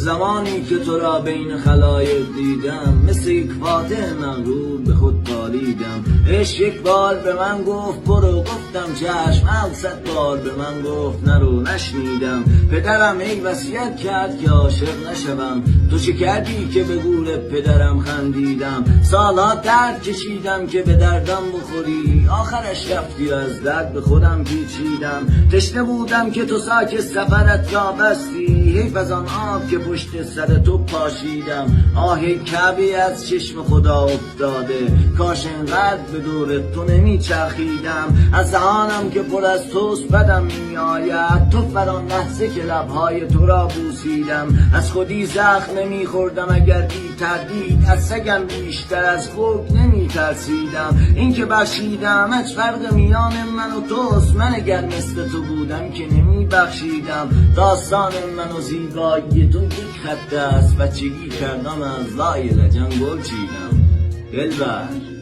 زمانی که تو را بین خلایق دیدم، مثل یک فاتح مغرور به خود بالیدم. عشق یک بار به من گفت برو، گفتم چشم. 100 بار به من گفت نرو، نشنیدم. پدرم ای وصیت کرد که عاشق نشوم، تو چه کردی که به گور پدرم خندیدم. سالها درد کشیدم که به دردم بخوری، آخرش رفتی و از درد به خودم پیچیدم. تشنه بودم که تو ساک سفرت را بستی، حیف از آن آب که پشت سر تو پاشیدم. آه کعبه از چشم خدا افتاده، کاش انقدر به دور تو نمی چرخیدم. از دهانم که پر از توست بدم می آید، تو فران لحظه که لبهای تو را بوسیدم. از خودی زخم نمی خوردم اگر بی تردید، از سگم بیشتر از خوک نمی ترسیدم. این که بخشیدم هیچ فرق میان من و توست، من اگر مثل تو بودم که نمی بخشیدم. داستان من و زیبایی تو یک خط است، بچگی کردم از لای لجن گل چیدم. دلبر